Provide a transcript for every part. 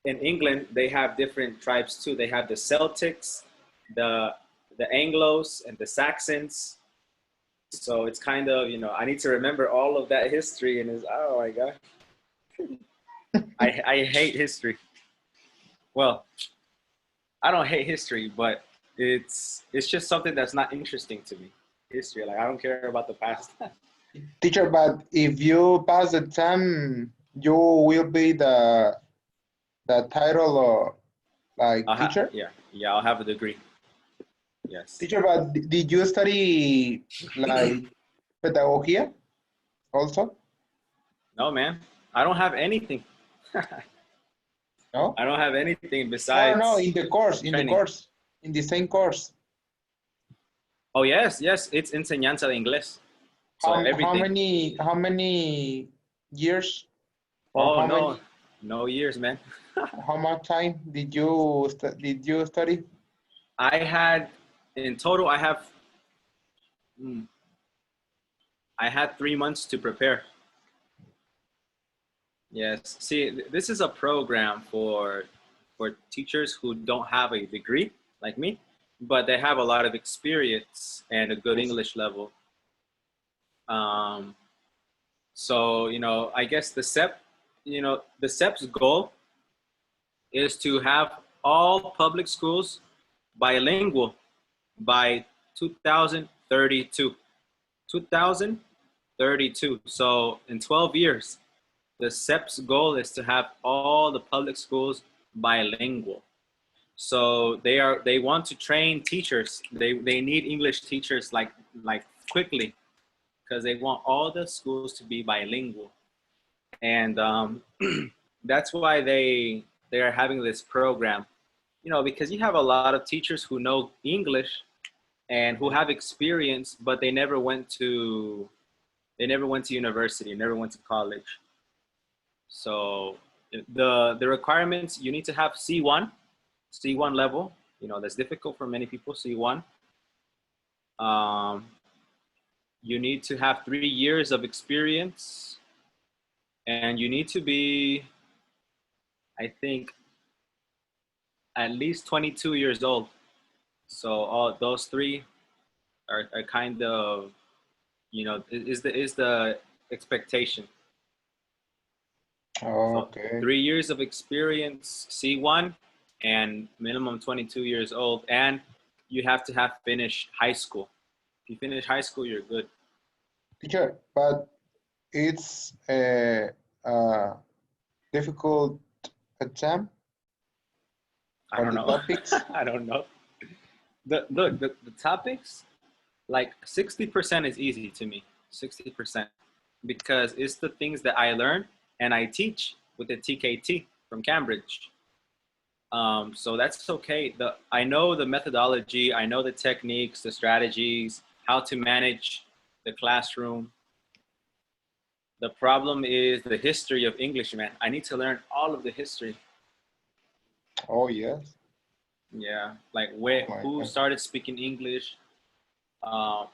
in England, they have different tribes too. They have the Celtics, the the Anglos, and the Saxons. So it's kind of, I need to remember all of that history, and it's, oh my god, I hate history. Well, I don't hate history, but it's just something that's not interesting to me. History, like I don't care about the past. Teacher, but if you pass the exam, you will be the title of like teacher. Yeah, I'll have a degree. Yes. Teacher, but did you study like pedagogia also? No, man, I don't have anything. No? I don't have anything No, no, besides in the course, training. in the same course. Oh yes, yes, it's enseñanza de inglés. So everything. How many years or Oh no, no years, man. how much time did you study? I had in total, hmm, I had 3 months to prepare. Yes. See, this is a program for teachers who don't have a degree like me, but they have a lot of experience and a good Yes. English level. Um, so I guess the SEP's goal is to have all public schools bilingual by 2032. 2032. So in 12 years, the SEP's goal is to have all the public schools bilingual. So they want to train teachers. They need English teachers like quickly because they want all the schools to be bilingual. And that's why they are having this program, because you have a lot of teachers who know English and who have experience, but they never went to university, never went to college. So the requirements, you need to have C1 level. That's difficult for many people. C1. Um, you need to have 3 years of experience, and you need to be, I think, at least 22 years old. So all those three are kind of, is the expectation. So Okay. 3 years of experience, C1, and minimum 22 years old, and you have to have finished high school. If you finish high school, you're good. Teacher, but it's a difficult exam I or don't the know. topics. I don't know. The topics, like 60% is easy to me. 60%, because it's the things that I learn and I teach with the TKT from Cambridge. So that's okay. I know the methodology, I know the techniques, the strategies, how to manage the classroom. The problem is the history of English, man. I need to learn all of the history. Oh yes. Yeah, like Oh my who God. started speaking English, uh,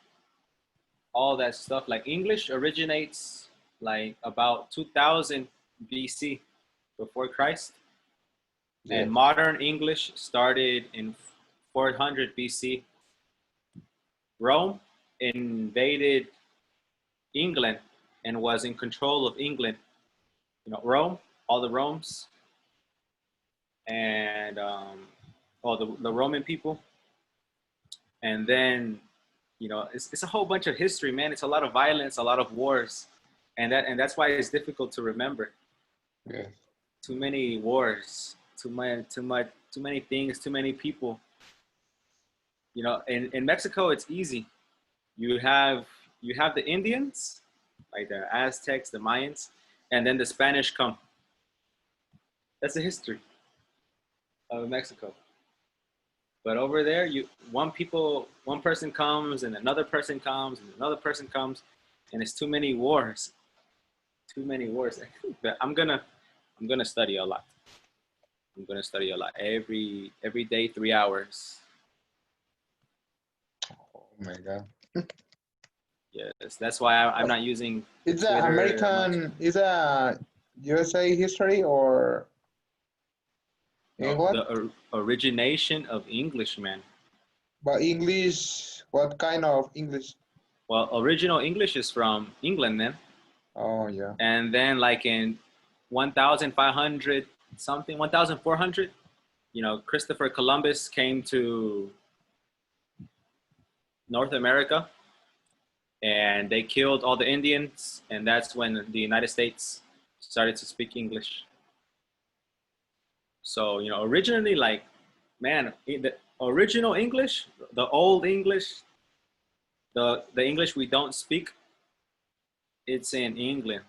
all that stuff. Like English originates like about 2000 BC, before Christ, and Yes. modern English started in 400 BC. Rome invaded England and was in control of England. Rome, all the Romes, and all the Roman people. And then, it's a whole bunch of history, man. It's a lot of violence, a lot of wars, and that's why it's difficult to remember. Yes. Too many wars, too many things, too many people. In Mexico, it's easy. You have you have the Indians, like the Aztecs, the Mayans, and then the Spanish come. That's the history of Mexico. But over there, one person comes, and another person comes, and another person comes, and it's too many wars. Too many wars. But I'm gonna study a lot. I'm gonna study a lot every day, 3 hours. Oh my God. Yes, that's why I'm not using It's a Twitter that much. American. Is a USA history or No, England? the origination of English, man. But English, what kind of English? Well, original English is from England, man. Oh, yeah. And then like in 1500 something, 1400, you know, Christopher Columbus came to North America and they killed all the Indians, and that's when the United States started to speak English. So, you know, originally, like, man, the original English, the old English, the English we don't speak, it's in England.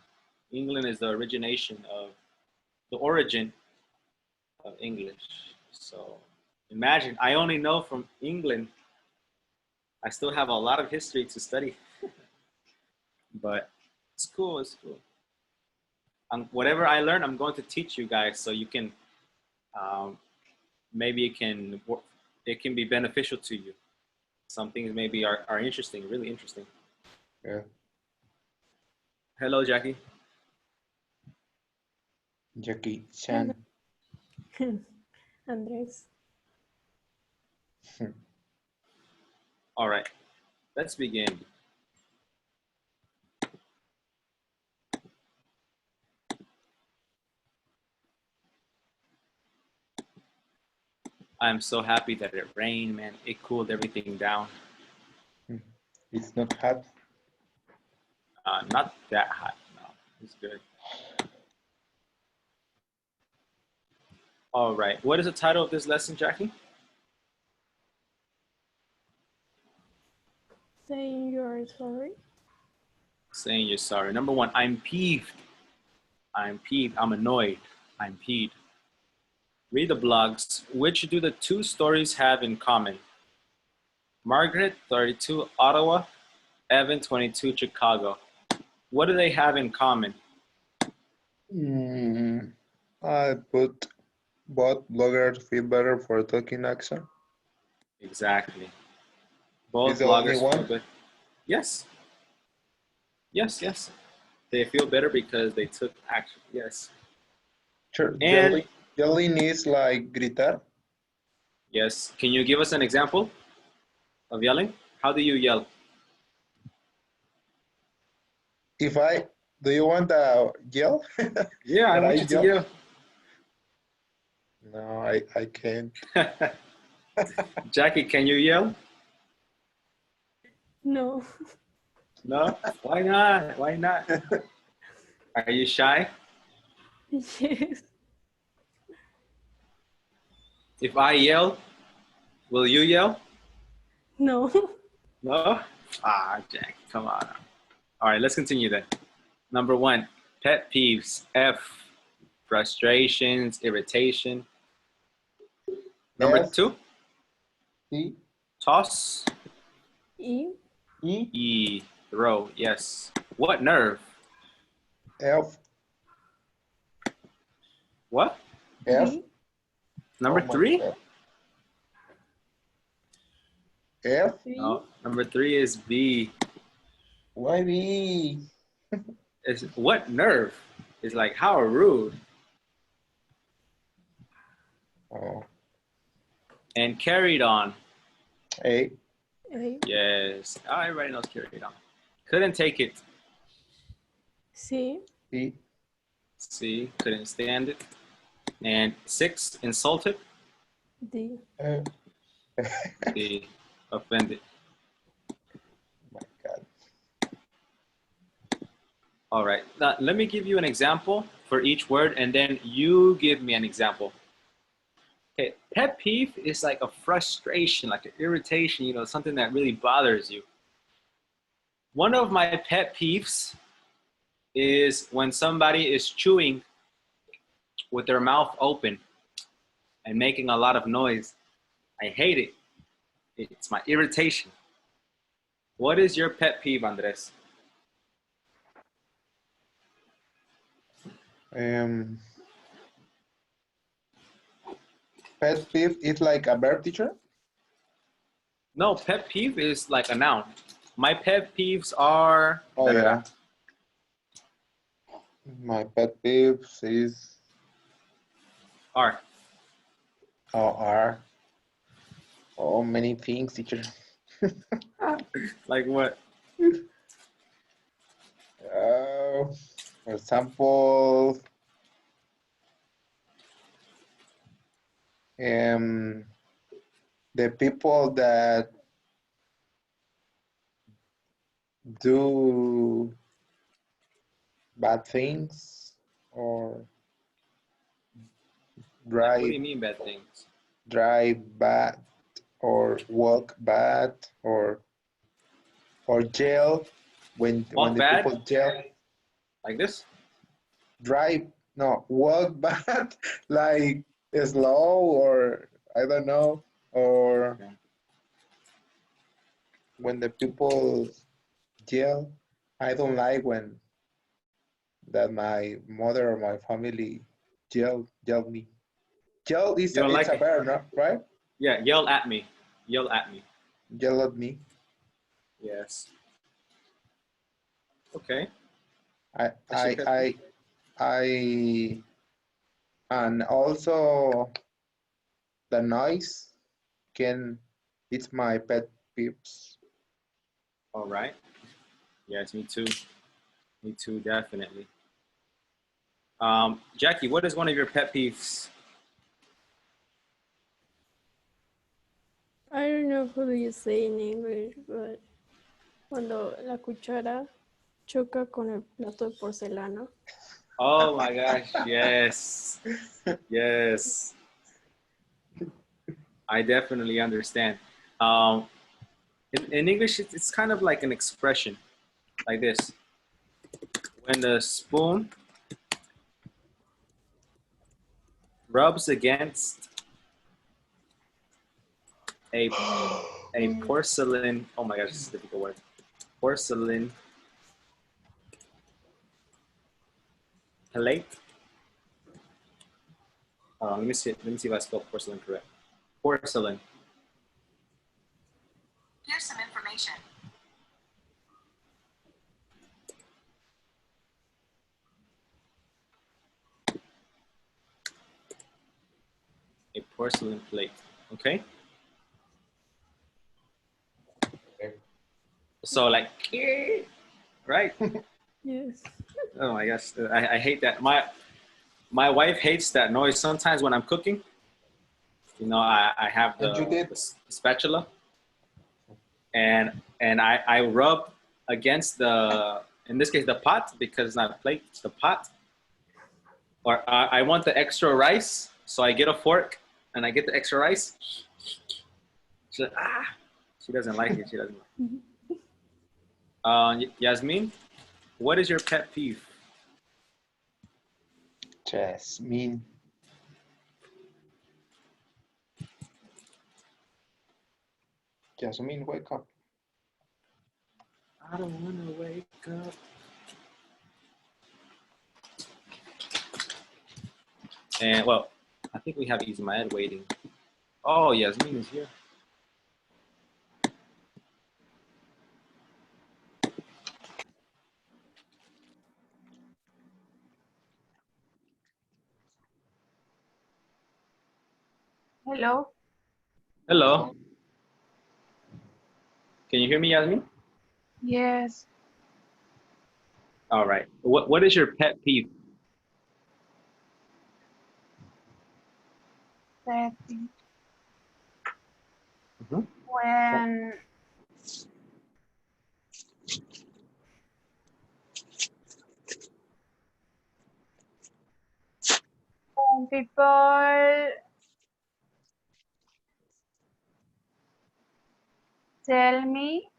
England is the origination of the origin of English. So imagine, I only know from England. I still have a lot of history to study, but it's cool. It's cool. Whatever I learn, I'm going to teach you guys so you can maybe it can be beneficial to you. Some things maybe are interesting, really interesting. Yeah. Hello, Jackie. Jackie Chan. Andres. All right, let's begin. I'm so happy that it rained, man. It cooled everything down. It's not hot. Not that hot, no. It's good. All right, what is the title of this lesson, Jackie? Saying you're sorry. Saying you're sorry. Number one, I'm peeved. I'm peeved. I'm annoyed. I'm peeved. Read the blogs. Which do the two stories have in common? Margaret, 32, Ottawa. Evan, 22, Chicago. What do they have in common? I put both bloggers feel better for talking accent. Exactly. Both Is the only bloggers one? feel good. Yes. Yes, yes. They feel better because they took action. Yes. Sure. And Yelling is like gritar. yes. Can you give us an example of yelling? How do you yell? Do you want a yell? Yeah, I Can want I you to yell. No, I can't. Jackie, can you yell? No. No? Why not? Why not? Are you shy? Yes. If I yell, will you yell? No. No? Ah, Jackie, come on. All right, let's continue then. Number one, pet peeves. F, frustrations, irritation. Number F. two, E. toss. E. E. E, throw. Yes. What nerve? F. What? F. D. Number Oh my three? God. F. No. Number three is B. Why B? It's what nerve? It's like how rude. Oh. And carried on. A. A. Yes. Oh, everybody knows carried on. Couldn't take it. C. E. C, couldn't stand it. And six, insulted. D. F. D, offended. My God. All right. Now, let me give you an example for each word, and then you give me an example. Okay, pet peeve is like a frustration, like an irritation, you know, something that really bothers you. One of my pet peeves is when somebody is chewing with their mouth open and making a lot of noise. I hate it. It's my irritation. What is your pet peeve, Andres? Pet peeve is like a verb teacher. No, pet peeve is like a noun. My pet peeves are. Oh yeah. My pet peeve is Are. or R. Oh, many things, teacher. Like what? For example, the people that do bad things or Like, what do drive you mean bad things? bad or walk bad or jail when Walk the bad? people jail Like this? drive no walk bad like slow or I don't know or Okay. when the people jail. I don't like when that my mother or my family yell me. Yell is You don't it's like a it? verb, no? Right? Yeah, yell at me. Yell at me. Yell at me. Yes. Okay. I That's your I pet peeve. I I and also the noise can it's my pet peeves. All right. Yes, me too. Me too, definitely. Jackie, what is one of your pet peeves? I don't know how do you say in English, but cuando la cuchara choca con el plato de porcelana. Oh my gosh, yes. Yes. I definitely understand. Um, in English, it's kind of like an expression like this. When the spoon rubs against a porcelain, oh my gosh, this is a difficult word. Porcelain plate. Let me see if I spelled porcelain correct. Porcelain. Here's some information. A porcelain plate. Okay. So like, right? Yes. Oh my gosh, I hate that. My wife hates that noise sometimes when I'm cooking. You know, I have And you did the spatula, and I rub against the, in this case, the pot, because it's not a plate, it's the pot. Or I want the extra rice, so I get a fork and I get the extra rice. She doesn't like it. She doesn't like it. Yasmin, what is your pet peeve? Jasmine. Jasmine, wake up. I don't want to wake up. And well, I think we have Ismael waiting. Oh, Yasmin is here. Hello. Hello. Can you hear me, Yasmin? Yes. All right. What is your pet peeve? Pet peeve. Mhm. When people tell me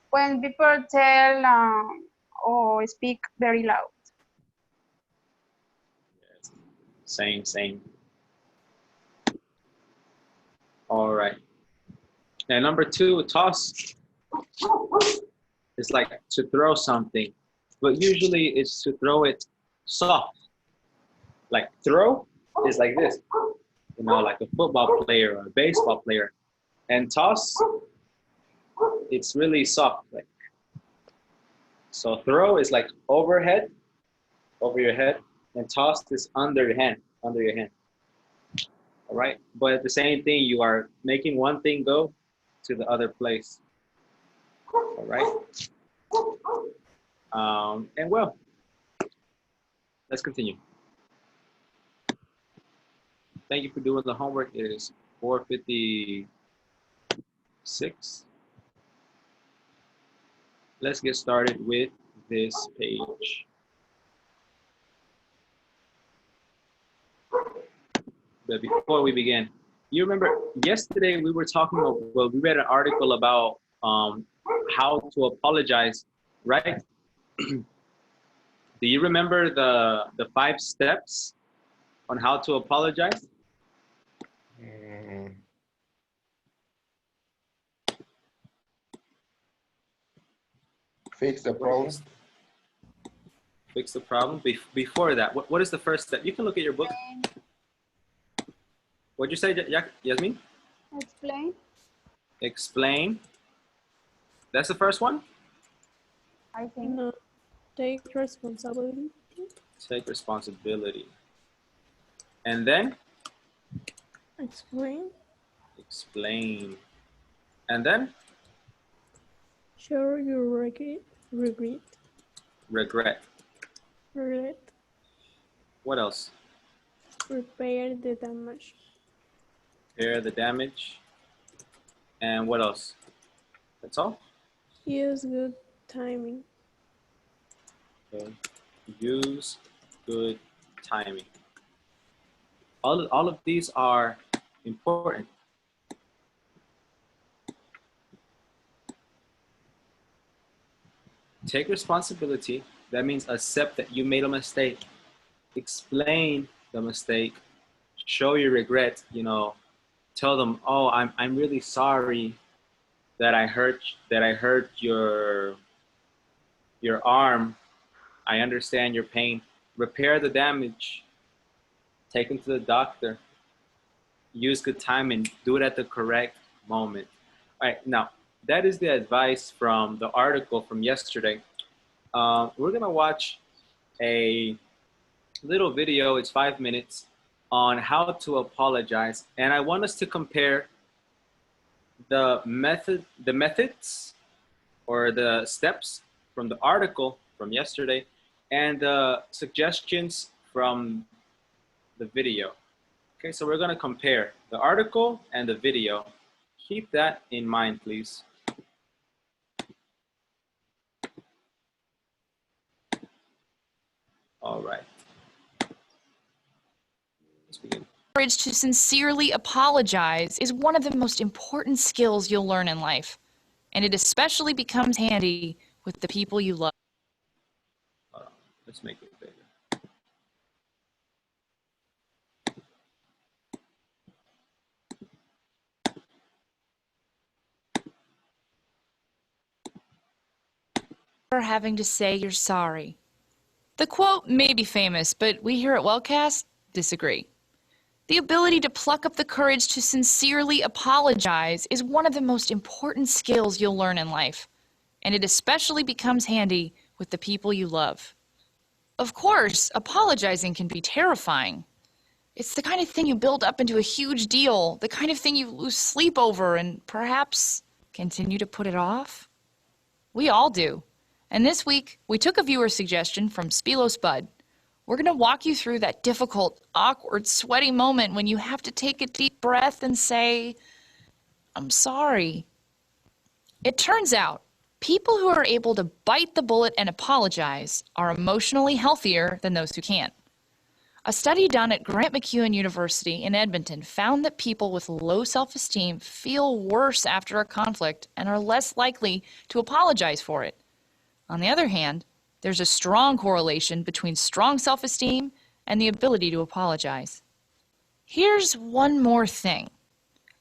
when people tell or speak very loud. Same. All right. And number two, toss is like to throw something, but usually it's to throw it soft. Like throw is like this, you know, like a football player or a baseball player. And toss, it's really soft. Like, so throw is like overhead, over your head and toss this under your hand, under your hand. All right, but at the same thing, you are making one thing go to the other place. All right. And well, let's continue. Thank you for doing the homework. It is 4:56. Let's get started with this page. But before we begin, you remember yesterday we were talking about, well, we read an article about how to apologize, right? Do you remember the 5 steps on how to apologize? Fix the problem. Fix the problem. Before that, what is the first step? You can look at your book. What'd you say, Yasmin? Explain. Explain. That's the first one? I think. No, take responsibility. Take responsibility. And then? Explain. Explain. And then? Show your regret. Regret. Regret. What else? Repair the damage. Repair the damage. And what else? That's all? Use good timing. Okay. Use good timing. All of these are important. Take responsibility. That means accept that you made a mistake. Explain the mistake. Show your regret. You know, tell them, "Oh, I'm really sorry that I hurt your arm. I understand your pain. Repair the damage. Take them to the doctor. Use good timing. Do it at the correct moment." All right, now that is the advice from the article from yesterday. We're gonna watch a little video, it's 5 minutes, on how to apologize. And I want us to compare the methods or the steps from the article from yesterday and the suggestions from the video. Okay, so we're gonna compare the article and the video. Keep that in mind, please. All right. Let's begin. Courage to sincerely apologize is one of the most important skills you'll learn in life, and it especially becomes handy with the people you love. Let's make it bigger. For having to say you're sorry. The quote may be famous, but we here at Wellcast disagree. The ability to pluck up the courage to sincerely apologize is one of the most important skills you'll learn in life, and it especially becomes handy with the people you love. Of course, apologizing can be terrifying. It's the kind of thing you build up into a huge deal, the kind of thing you lose sleep over and perhaps continue to put it off. We all do. And this week, we took a viewer suggestion from Spilos Bud. We're going to walk you through that difficult, awkward, sweaty moment when you have to take a deep breath and say, "I'm sorry." It turns out, people who are able to bite the bullet and apologize are emotionally healthier than those who can't. A study done at Grant McEwen University in Edmonton found that people with low self-esteem feel worse after a conflict and are less likely to apologize for it. On the other hand, there's a strong correlation between strong self-esteem and the ability to apologize. Here's one more thing.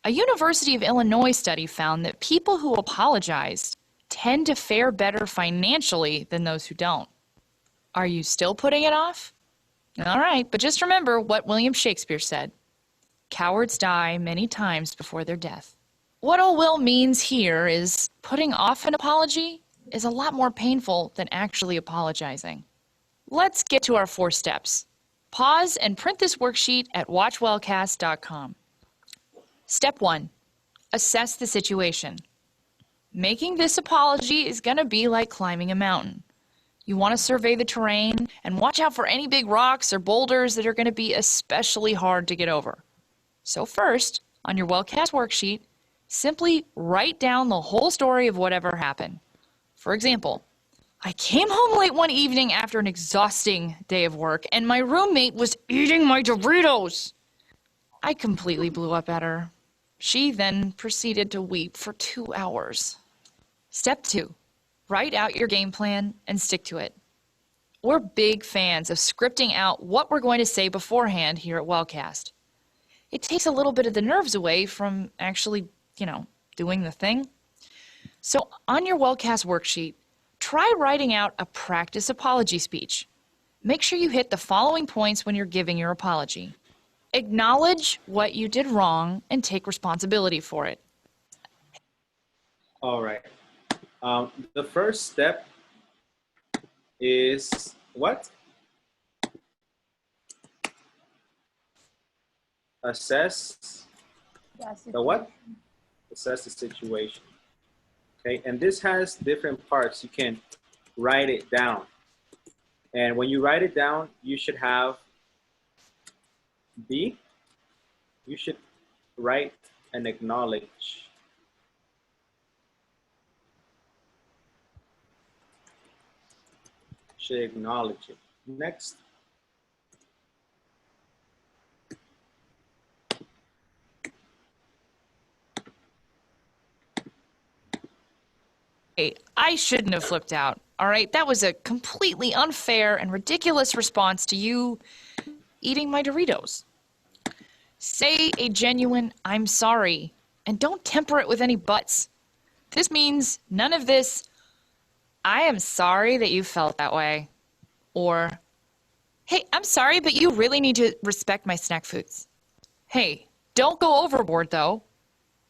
A University of Illinois study found that people who apologized tend to fare better financially than those who don't. Are you still putting it off? All right, but just remember what William Shakespeare said. Cowards die many times before their death. What old Will means here is putting off an apology is a lot more painful than actually apologizing. Let's get to our 4 steps. Pause and print this worksheet at watchwellcast.com. Step 1. Assess the situation. Making this apology is going to be like climbing a mountain. You want to survey the terrain and watch out for any big rocks or boulders that are going to be especially hard to get over. So first, on your Wellcast worksheet, simply write down the whole story of whatever happened. For example, I came home late one evening after an exhausting day of work, and my roommate was eating my Doritos. I completely blew up at her. She then proceeded to weep for 2 hours. Step 2. Write out your game plan and stick to it. We're big fans of scripting out what we're going to say beforehand here at Wellcast. It takes a little bit of the nerves away from actually, doing the thing. So on your Wellcast worksheet, try writing out a practice apology speech. Make sure you hit the following points when you're giving your apology. Acknowledge what you did wrong and take responsibility for it. All right. The first step is what? Assess the what? Assess the situation. Okay, and this has different parts. You can write it down. And when you write it down, you should have B. You should write and acknowledge. Should acknowledge it. Next. Hey, I shouldn't have flipped out, all right? That was a completely unfair and ridiculous response to you eating my Doritos. Say a genuine, I'm sorry, and don't temper it with any buts. This means none of this, I am sorry that you felt that way. Or, hey, I'm sorry, but you really need to respect my snack foods. Hey, don't go overboard, though.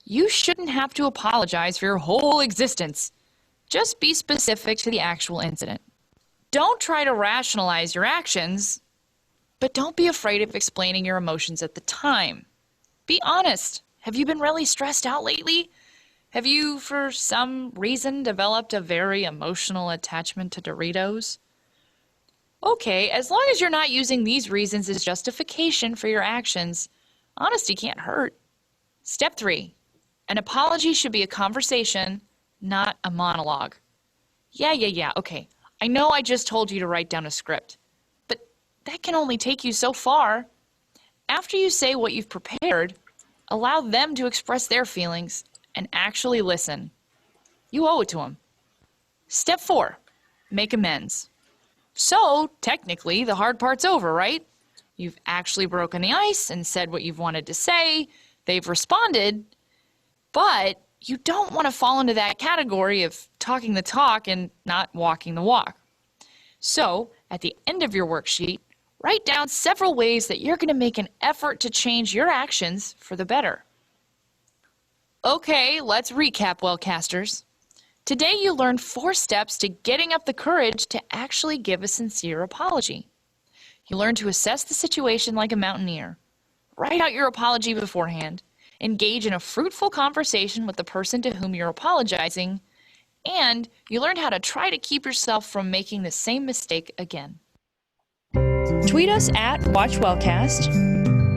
You shouldn't have to apologize for your whole existence. Just be specific to the actual incident. Don't try to rationalize your actions, but don't be afraid of explaining your emotions at the time. Be honest. Have you been really stressed out lately? Have you, for some reason, developed a very emotional attachment to Doritos? Okay, as long as you're not using these reasons as justification for your actions, honesty can't hurt. Step 3. An apology should be a conversation, not a monologue. Yeah, okay. I know I just told you to write down a script, but that can only take you so far. After you say what you've prepared, allow them to express their feelings and actually listen. You owe it to them. Step 4, make amends. So, technically, the hard part's over, right? You've actually broken the ice and said what you've wanted to say. They've responded, but you don't want to fall into that category of talking the talk and not walking the walk. So, at the end of your worksheet, write down several ways that you're going to make an effort to change your actions for the better. Okay, let's recap, Wellcasters. Today you learned 4 steps to getting up the courage to actually give a sincere apology. You learned to assess the situation like a mountaineer. Write out your apology beforehand. Engage in a fruitful conversation with the person to whom you're apologizing, and you learned how to try to keep yourself from making the same mistake again. Tweet us at WatchWellcast,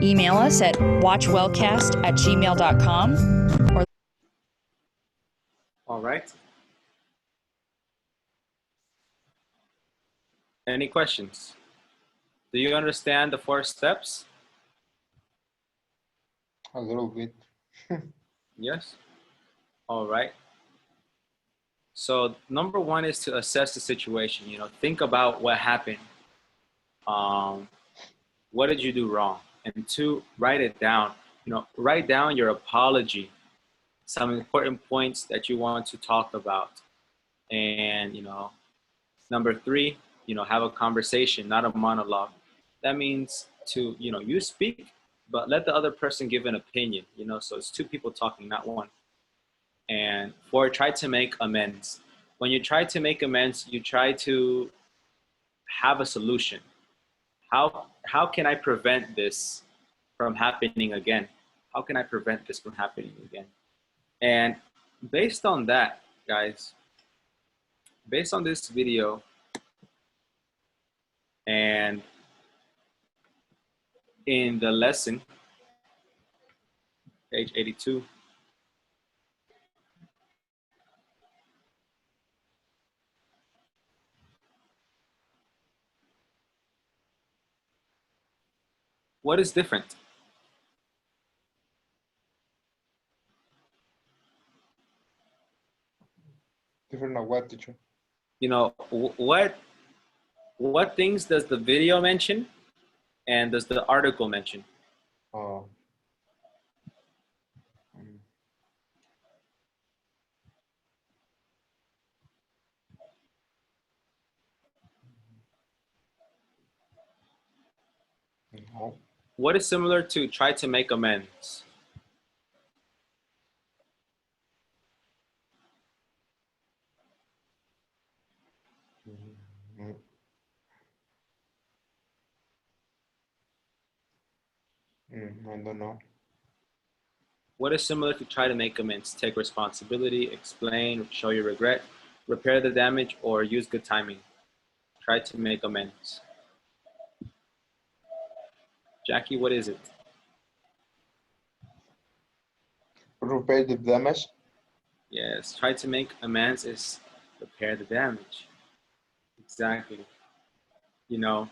email us at watchwellcast@gmail.com, or All right. Any questions? Do you understand the 4 steps? A little bit. Yes? All right. So number 1 is to assess the situation. Think about what happened. What did you do wrong? And 2, write it down. Write down your apology, some important points that you want to talk about. And, number 3, have a conversation, not a monologue. That means to, you speak, but let the other person give an opinion, so it's 2 people talking, not 1. And 4, try to make amends. When you try to make amends, you try to have a solution. How can I prevent this from happening again? How can I prevent this from happening again? And based on that, guys, based on this video and in the lesson, page 82, what is different? Different of what, teacher? You know, what things does the video mention and does the article mention? Oh. Mm. No. What is similar to try to make amends? Mm. I don't know. What is similar to try to make amends? Take responsibility, explain, show your regret, repair the damage, or use good timing. Try to make amends. Jackie, what is it? Repair the damage. Yes, try to make amends is repair the damage. Exactly. You know,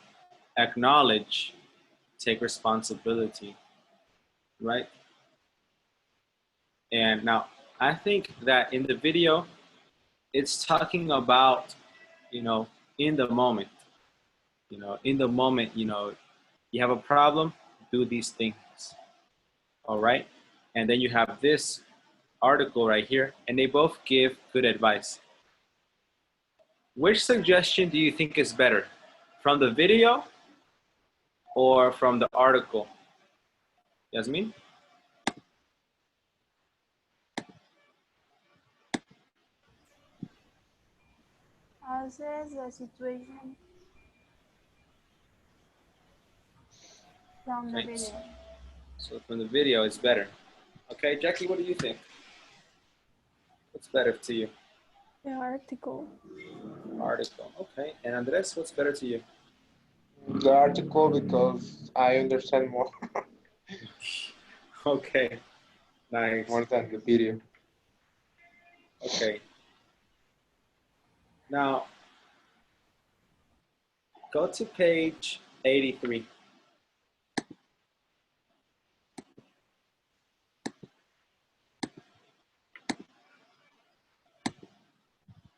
acknowledge, take responsibility, right? And now I think that in the video, it's talking about, you know, in the moment, you know, in the moment, you know, you have a problem, do these things, all right? And then you have this article right here, and they both give good advice. Which suggestion do you think is better, from the video or from the article? Yasmin? Assess the situation from the Thanks. video. So from the video, it's better. Okay, Jackie, what do you think? What's better to you? The article. Article, okay. And Andres, what's better to you? The article, because I understand more. Okay, nice. More than the video. Okay. Now, go to page 83.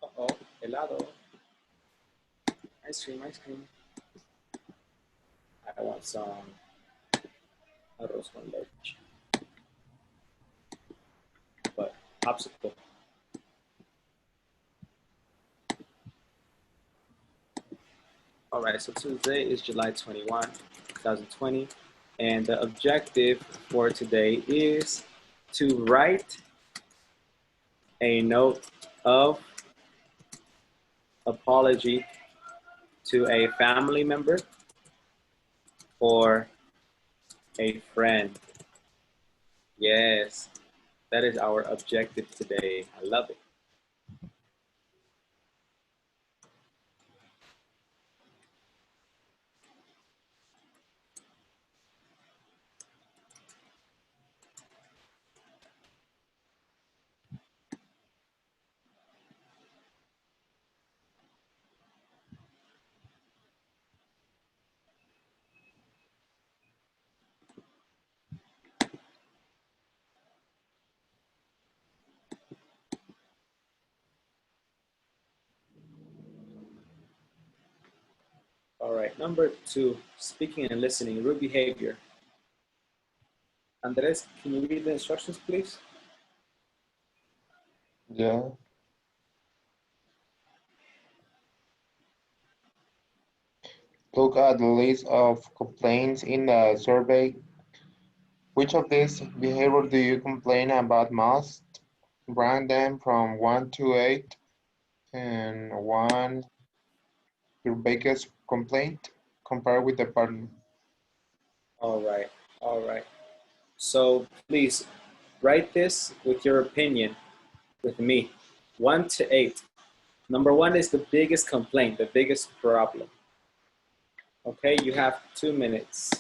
Uh-oh, helado. Ice cream, ice cream. I want some arroz con leche. But popsicle. All right, so today is July 21, 2020, and the objective for today is to write a note of apology to a family member or a friend. Yes, that is our objective today. I love it. All right, number 2, speaking and listening, rude behavior. Andres, can you read the instructions, please? Yeah. Look at the list of complaints in the survey. Which of these behaviors do you complain about most? Rank them from 1 to 8, and 1 your biggest complaint compared with the partner. All right. All right. So please write this with your opinion with me. 1 to 8. Number 1 is the biggest complaint, the biggest problem. Okay, you have 2 minutes.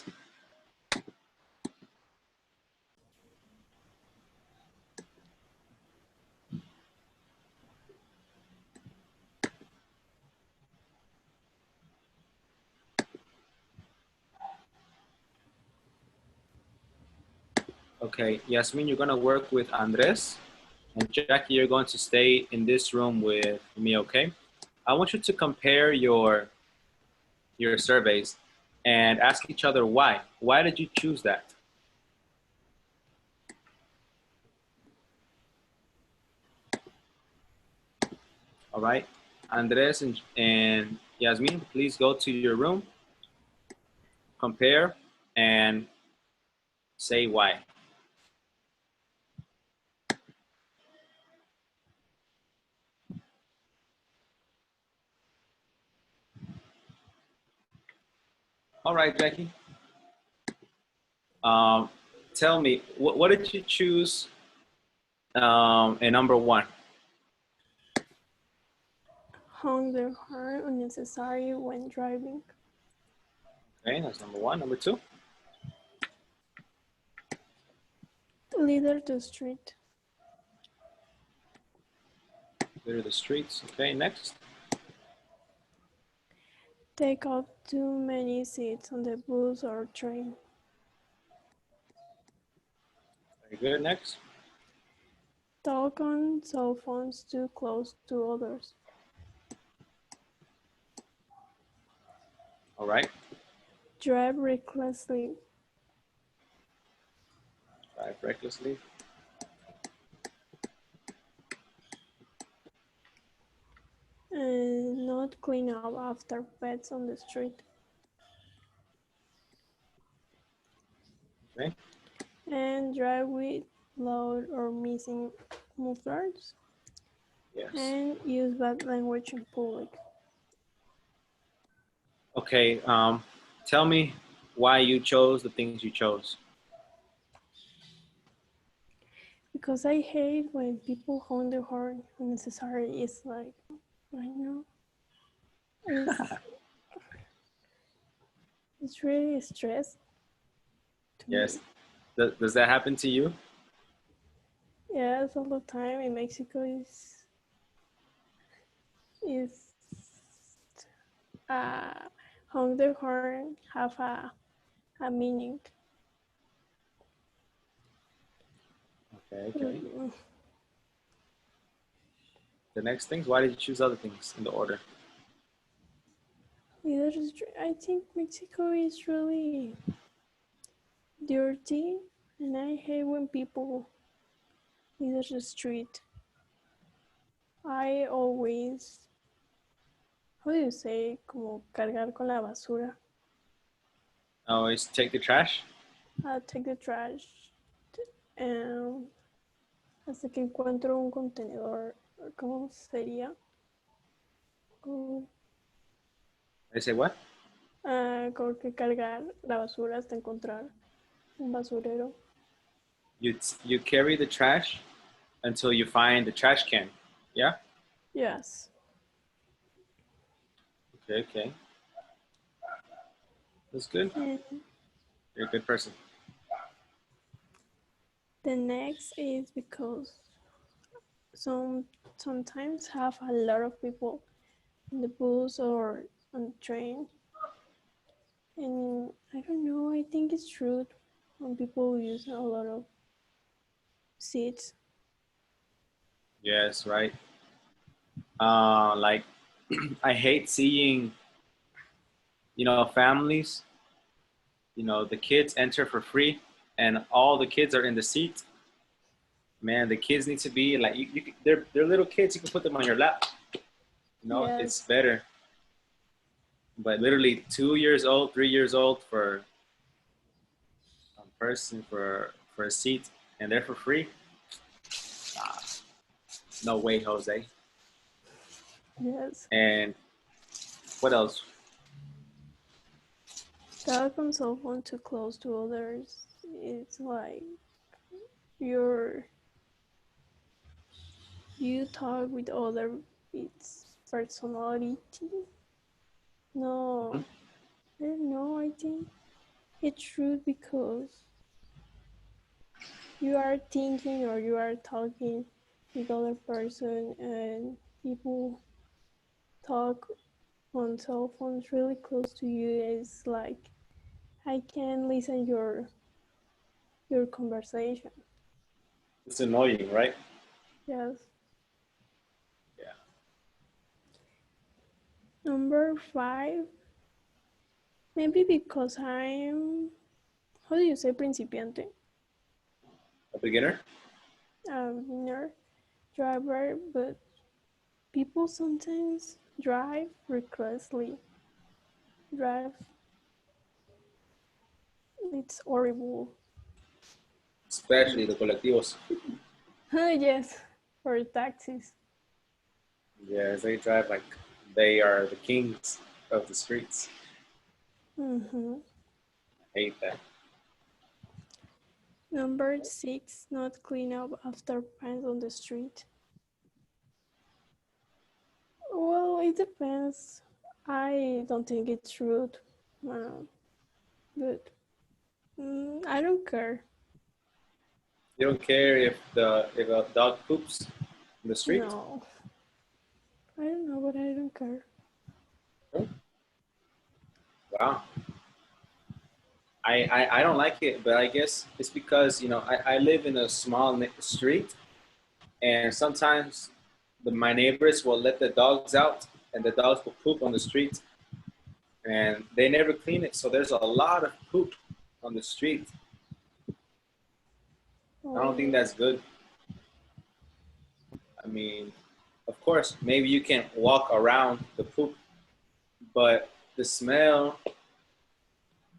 Okay, Yasmin, you're gonna work with Andres, and Jackie, you're going to stay in this room with me, okay? I want you to compare your surveys and ask each other why. Why did you choose that? All right, Andres and Yasmin, please go to your room, compare, and say why. All right, Jackie. Tell me, what did you choose in number 1? Honk their horn unnecessary when driving. Okay, that's number 1. Number 2? Litter the street. Litter the streets. Okay, next. Take up too many seats on the bus or train. Very good. Next. Talk on cell phones too close to others. All right. Drive recklessly. Drive recklessly. And not clean up after pets on the street. Okay. And drive with loud or missing mufflers. Yes. And use bad language in public. Okay. Tell me why you chose the things you chose. Because I hate when people honk their horn unnecessarily. It's like, I know. It's really stress. Yes. Does that happen to you? Yes, all the time in Mexico is honk the horn have a meaning. Okay. Okay. The next things. Why did you choose other things in the order? I think Mexico is really dirty, and I hate when people litter the street. I always, how do you say, como cargar con la basura? Always take the trash. Take the trash hasta que encuentro un contenedor. ¿Cómo sería? I say what? Como que cargar la basura hasta encontrar un basurero. You carry the trash until you find the trash can. Yeah. Yes. Okay. Okay. That's good. And You're a good person. the next is because sometimes have a lot of people in the bus or on the train. And I don't know, I think it's rude when people use a lot of seats. Yes, right. Like I hate seeing, families, the kids enter for free and all the kids are in the seat. Man, the kids need to be like, they're little kids. You can put them on your lap. Yes. It's better. But literally 2 years old, 3 years old for a person for a seat, and they're for free. No way, Jose. Yes. And What else? Talk on cell phone too close to others. It's like you're you talk with other its personality. No, I don't know. I think it's true because you are thinking or you are talking with other person and people talk on cell phones really close to you. It's like I can listen your conversation. It's annoying, right? Yes. Yeah. Number 5, maybe because I'm, how do you say principiante? A beginner? A beginner driver, but people sometimes drive recklessly. Drive, it's horrible. Especially the colectivos. Yes, for taxis. Yes, they drive like they are the kings of the streets. Mm-hmm. Hate that. Number 6, not clean up after pants on the street. Well, it depends. I don't think it's rude, but I don't care. You don't care if a dog poops in the street? No, I don't know, but I don't care. Wow. I don't like it, but I guess it's because, I live in a small street, and sometimes my neighbors will let the dogs out, and the dogs will poop on the street, and they never clean it. So there's a lot of poop on the street. I don't think that's good. I mean, of course, maybe you can walk around the poop, but the smell,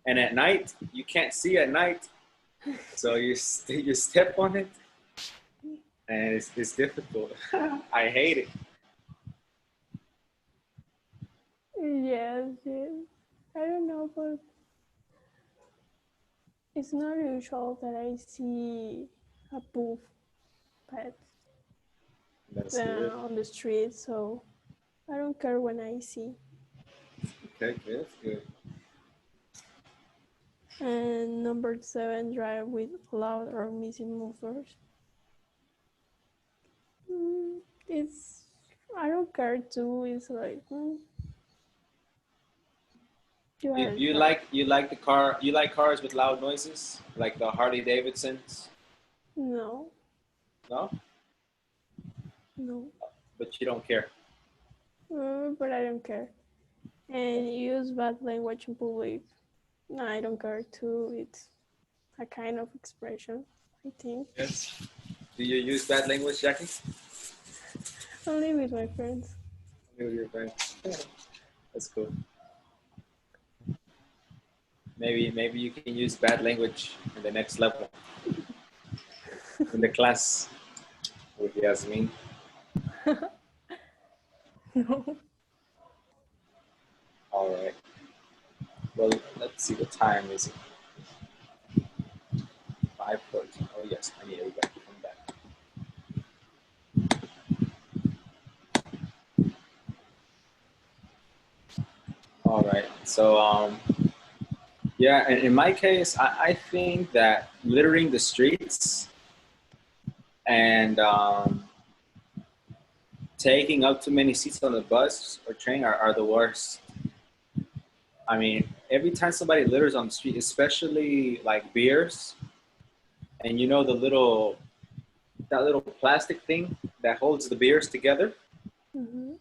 and at night, you can't see at night. So you step on it, and it's difficult. I hate it. Yes, yes. I don't know, but it's not usual that I see a poof pet That's good. on the street, so I don't care when I see. Okay, good, good. And number 7, drive with loud or missing movers. It's, I don't care too. It's like You like the car? You like cars with loud noises, like the Harley Davidsons? No, No, no, but you don't care. but I don't care. And use bad language in public. No, I don't care too. It's a kind of expression, I think. Yes. Do you use bad language, Jackie? Only with my friends. With your friends. That's cool. Maybe you can use bad language in the next level in the class with Yasmin. No. All right. Well, let's see. What time is it? 5:14. Oh yes, I need everybody to come back. All right. So yeah, and in my case, I think that littering the streets and taking up too many seats on the bus or train are the worst. I mean, every time somebody litters on the street, especially like beers, and that little plastic thing that holds the beers together, Mm-hmm.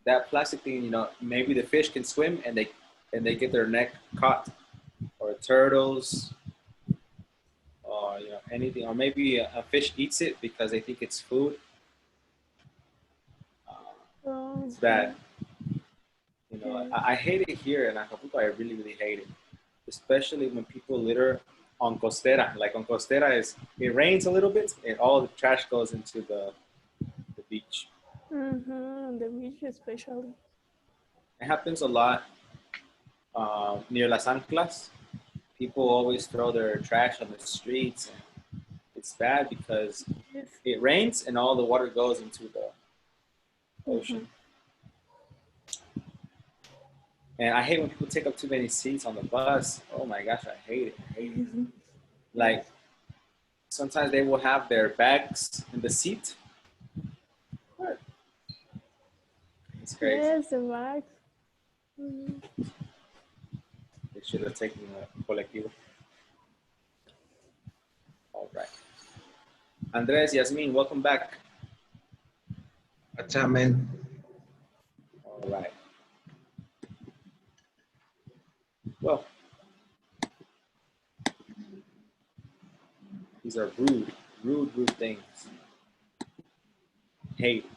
that plastic thing, maybe the fish can swim and they get their neck caught, or turtles, or anything, or maybe a fish eats it because they think it's food. It's bad. Yeah. I hate it here in Acapulco. I really, really hate it, especially when people litter on Costera. Like on Costera, it rains a little bit and all the trash goes into the beach. On the beach especially. It happens a lot near Las Anclas. People always throw their trash on the streets. And it's bad because it rains and all the water goes into the ocean. And I hate when people take up too many seats on the bus. Oh my gosh, I hate it. I hate it. Like, sometimes they will have their bags in the seat. What? It's crazy. Yes, the bags. They should have taken a colectivo. All right. Andres, Yasmin, welcome back. What's up, man? All right. Well, these are rude things. Hate.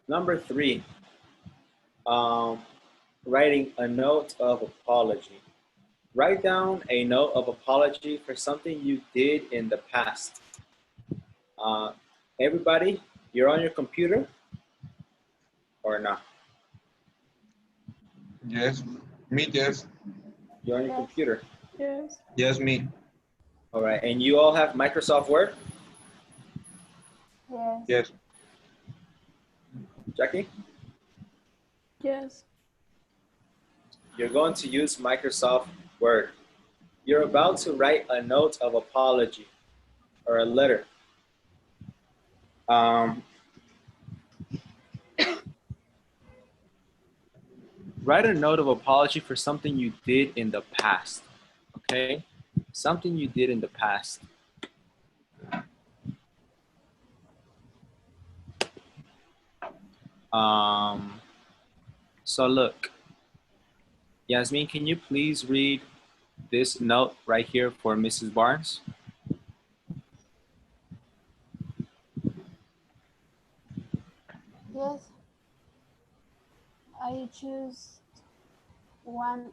Number 3, writing a note of apology. Write down a note of apology for something you did in the past. Everybody, you're on your computer or not? Yes. Me, yes. You're on your computer. Yes. Yes, me. All right, and you all have Microsoft Word? Yes. Yes. Jackie? Yes. You're going to use Microsoft Word. You're about to write a note of apology or a letter. Write a note of apology for something you did in the past, okay? Something you did in the past. So look, Yasmin, can you please read this note right here for Mrs. Barnes? Yes. I choose one.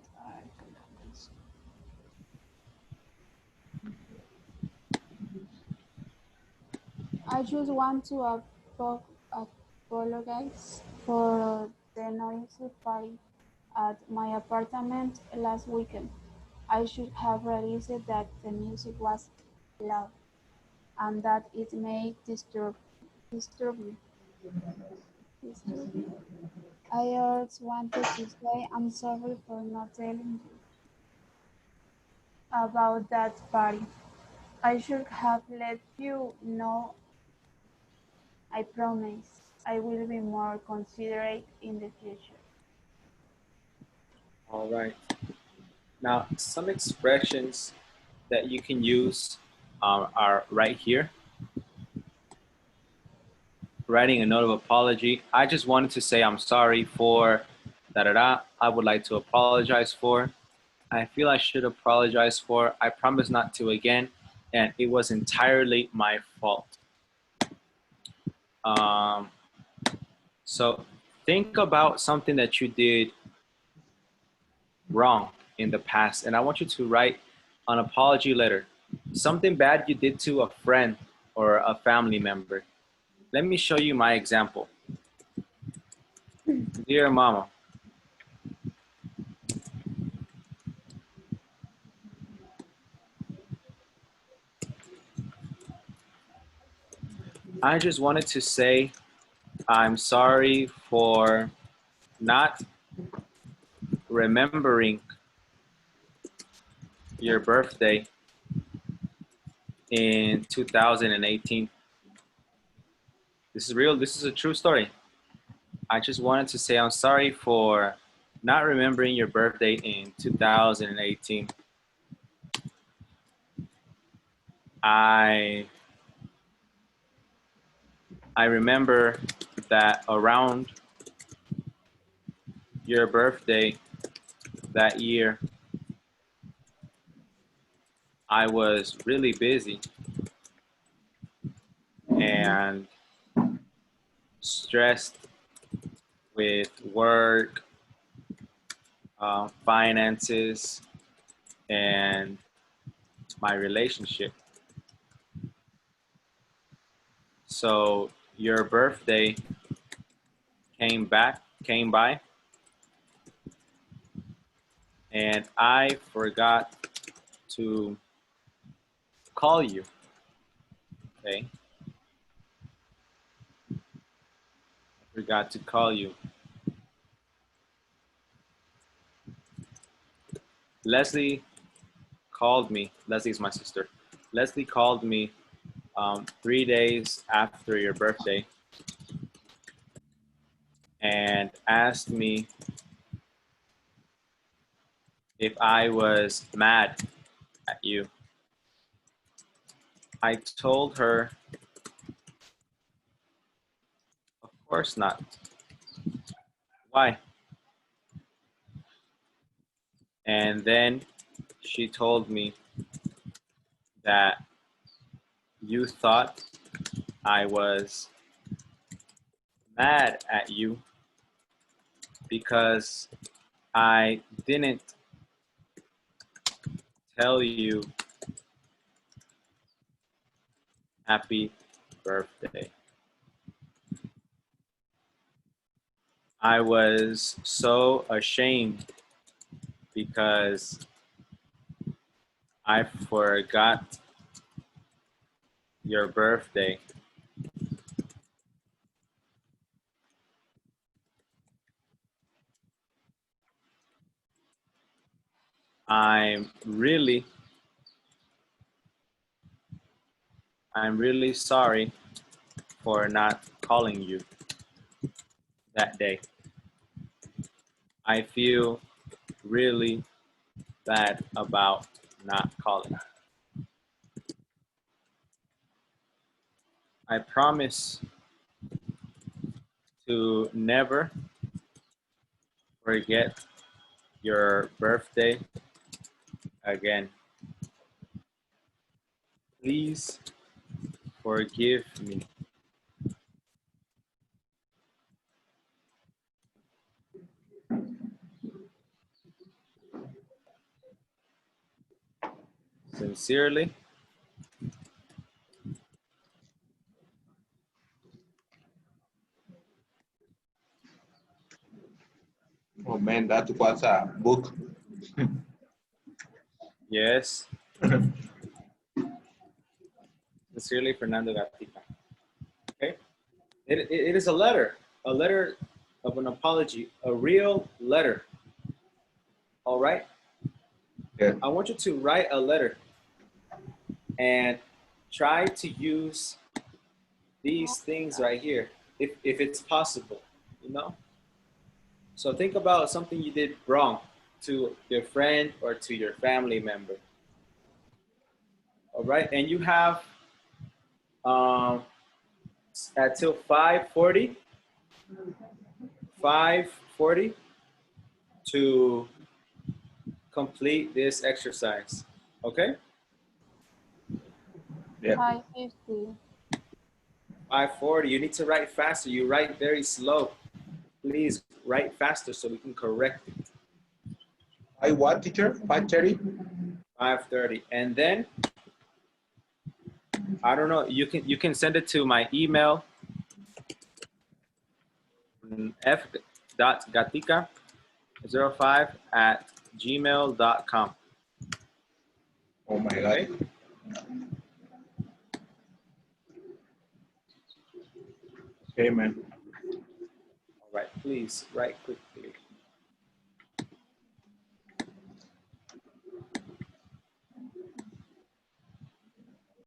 I just want to apologize for the noisy party at my apartment last weekend. I should have realized that the music was loud and that it may disturb you. I also wanted to say I'm sorry for not telling you about that party. I should have let you know. I promise I will be more considerate in the future. All right. Now, some expressions that you can use are right here. Writing a note of apology. I just wanted to say I'm sorry for da-da-da. I would like to apologize for. I feel I should apologize for. I promise not to again. And it was entirely my fault. So think about something that you did wrong in the past. And I want you to write an apology letter. Something bad you did to a friend or a family member. Let me show you my example. Dear Mama, I just wanted to say I'm sorry for not remembering your birthday in 2018. This is real. This is a true story. I just wanted to say I'm sorry for not remembering your birthday in 2018. I remember that around your birthday that year, I was really busy and stressed with work finances, and my relationship. So your birthday came by, and I forgot to call you. Okay, I forgot to call you. Leslie called me. Leslie's my sister. Leslie called me 3 days after your birthday and asked me if I was mad at you. I told her, of course not. Why? And then she told me that you thought I was mad at you because I didn't tell you happy birthday. I was so ashamed because I forgot your birthday. I'm really sorry for not calling you that day. I feel really bad about not calling. I promise to never forget your birthday again. Please forgive me. Sincerely, Oh man, that was a book. yes. Sincerely, Fernando Gatica. Okay? It is a letter of an apology, a real letter. All right? Yeah. I want you to write a letter and try to use these things right here, if it's possible, you know? So think about something you did wrong to your friend or to your family member. All right, and you have until 5:40 to complete this exercise. Okay? Yeah. 5:50. 5:40. You need to write faster. You write very slow. Please write faster so we can correct it. I what, teacher? 5:30? 5:30, and then I don't know. You can send it to my email f.gatica05@gmail.com. Oh my God. Okay. Okay, man. All right. Please write quick.